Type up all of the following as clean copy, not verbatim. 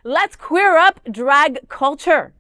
let's queer up drag culture.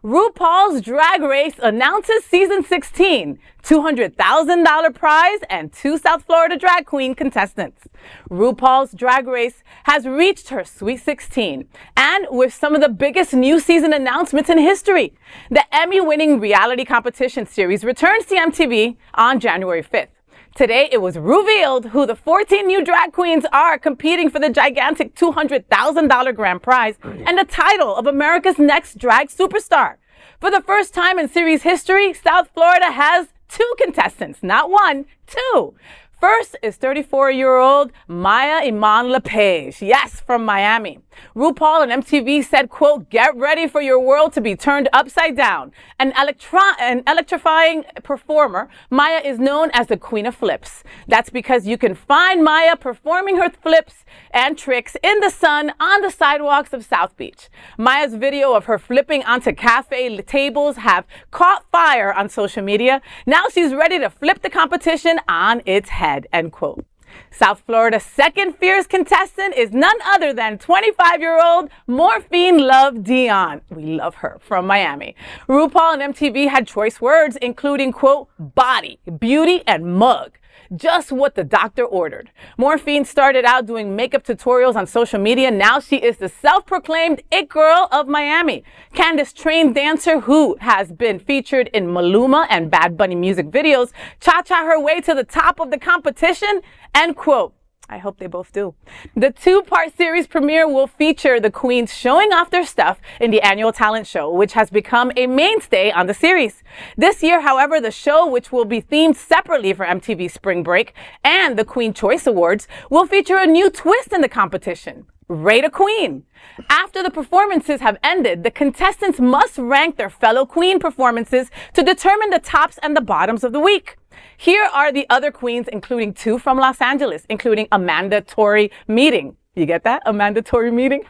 RuPaul's Drag Race announces season 16, $200,000 prize, and 2 South Florida drag queen contestants. RuPaul's Drag Race has reached her Sweet 16, and with some of the biggest new season announcements in history. The Emmy-winning reality competition series returns to MTV on January 5th. Today, it was revealed who the 14 new drag queens are competing for the gigantic $200,000 grand prize and the title of America's Next Drag Superstar. For the first time in series history, South Florida has 2 contestants, not 1, 2. First is 34-year-old Mhi'ya Paige, yes, from Miami. RuPaul and MTV said, quote, "Get ready for your world to be turned upside down." An electrifying performer, Mhi'ya is known as the Queen of Flips. That's because you can find Mhi'ya performing her flips and tricks in the sun on the sidewalks of South Beach. Mhi'ya's video of her flipping onto cafe tables have caught fire on social media. Now she's ready to flip the competition on its head, end quote. South Florida's second fierce contestant is none other than 25-year-old Morphine Love Dion. We love her, from Miami. RuPaul and MTV had choice words, including, quote, "body, beauty, and mug." Just what the doctor ordered. Morphine started out doing makeup tutorials on social media. Now she is the self-proclaimed it girl of Miami. Candace, trained dancer who has been featured in Maluma and Bad Bunny music videos, cha-cha her way to the top of the competition, end quote. I hope they both do. The 2-part series premiere will feature the queens showing off their stuff in the annual talent show, which has become a mainstay on the series. This year, however, the show, which will be themed separately for MTV Spring Break and the Queen Choice Awards, will feature a new twist in the competition. Rate a queen. After the performances have ended, the contestants must rank their fellow queen performances to determine the tops and the bottoms of the week. Here are the other queens, including 2 from Los Angeles, including Amanda Tori Meeting. You get that? Amanda Tori Meeting?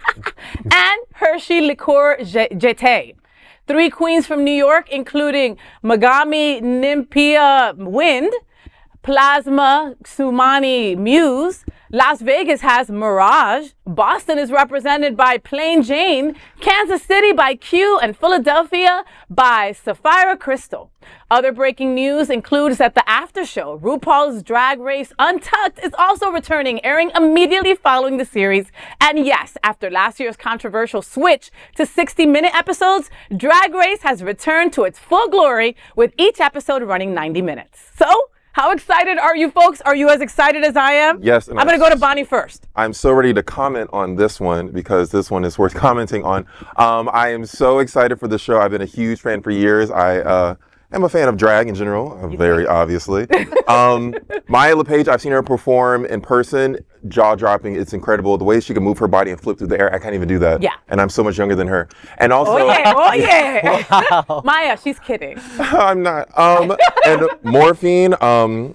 And Hershey Liqueur Jete. 3 queens from New York, including Megami Mhi'ya Wind, Plasma Sumani Muse. Las Vegas has Mirage. Boston is represented by Plain Jane. Kansas City by Q, and Philadelphia by Sapphire Crystal. Other breaking news includes that the after show, RuPaul's Drag Race Untucked, is also returning, airing immediately following the series. And yes, after last year's controversial switch to 60-minute episodes, Drag Race has returned to its full glory, with each episode running 90 minutes. So, how excited are you folks? Are you as excited as I am? Yes. I'm going to go to Bonnie first. I'm so ready to comment on this one because this one is worth commenting on. I am so excited for the show. I've been a huge fan for years. I am a fan of drag in general, very obviously. Mhi'ya Paige, I've seen her perform in person, jaw-dropping. It's incredible. The way she can move her body and flip through the air, I can't even do that. Yeah. And I'm so much younger than her. And also... Oh yeah. Wow. Mhi'ya, she's kidding. I'm not. And Morphine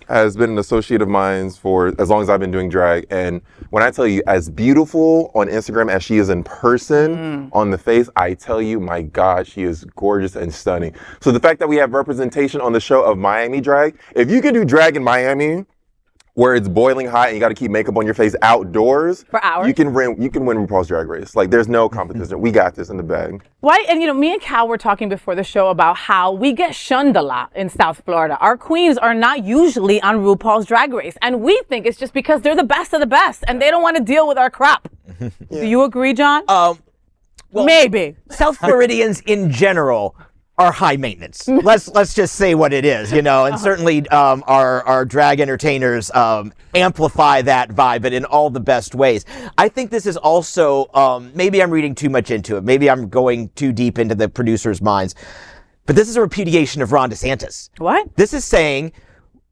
has been an associate of mine for as long as I've been doing drag. And when I tell you, as beautiful on Instagram as she is in person, on the face, I tell you, my God, she is gorgeous and stunning. So the fact that we have representation on the show of Miami drag, if you can do drag in Miami, where it's boiling hot and you got to keep makeup on your face outdoors for hours, you can win RuPaul's Drag Race. Like, there's no competition. We got this in the bag. Why? And me and Cal were talking before the show about how we get shunned a lot in South Florida. Our queens are not usually on RuPaul's Drag Race, and we think it's just because they're the best of the best and they don't want to deal with our crap. Yeah. Do you agree, John? Well, maybe. South Floridians in general are high maintenance. Let's just say what it is, and certainly our drag entertainers amplify that vibe, but in all the best ways. I think this is also, maybe I'm reading too much into it. Maybe I'm going too deep into the producers' minds, but this is a repudiation of Ron DeSantis. What? This is saying,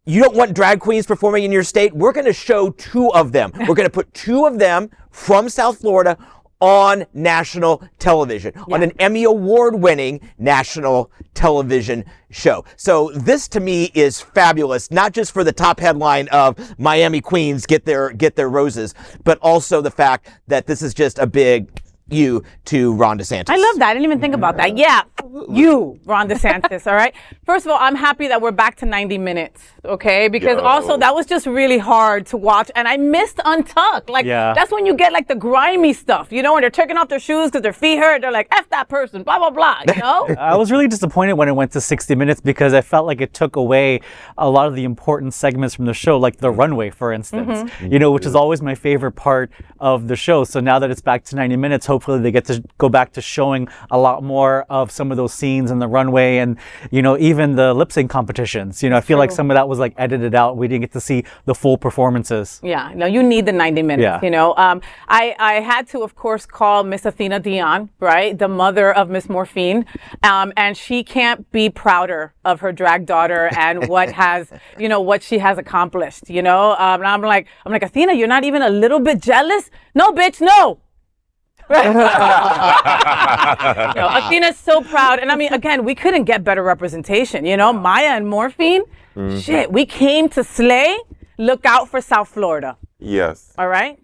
you don't want drag queens performing in your state? We're going to show 2 of them. We're going to put 2 of them from South Florida on national television, on an Emmy Award-winning national television show. So this, to me, is fabulous, not just for the top headline of Miami Queens get their roses, but also the fact that this is just a big you to Ron DeSantis. I love that. I didn't even think about that. Yeah, you, Ron DeSantis, all right? First of all, I'm happy that we're back to 90 minutes, okay? Because also that was just really hard to watch, and I missed Untucked. Like, that's when you get like the grimy stuff, you know, when they're taking off their shoes because their feet hurt. They're like, F that person, blah, blah, blah, you know? I was really disappointed when it went to 60 minutes because I felt like it took away a lot of the important segments from the show, like the runway, for instance, you know, which is always my favorite part of the show. So now that it's back to 90 minutes, hopefully they get to go back to showing a lot more of some of those scenes in the runway and, you know, even the lip sync competitions. You know, I feel like some of that was like edited out. We didn't get to see the full performances. Yeah, no, you need the 90 minutes, you know. I had to, of course, call Miss Athena Dion, right, the mother of Miss Morphine, and she can't be prouder of her drag daughter and what has, you know, what she has accomplished, you know. And I'm like, Athena, you're not even a little bit jealous? No, bitch, no. Athena's so proud. And I mean, again, we couldn't get better representation. You know, Mhi'ya and Morphine, shit, we came to slay. Look out for South Florida. Yes. All right?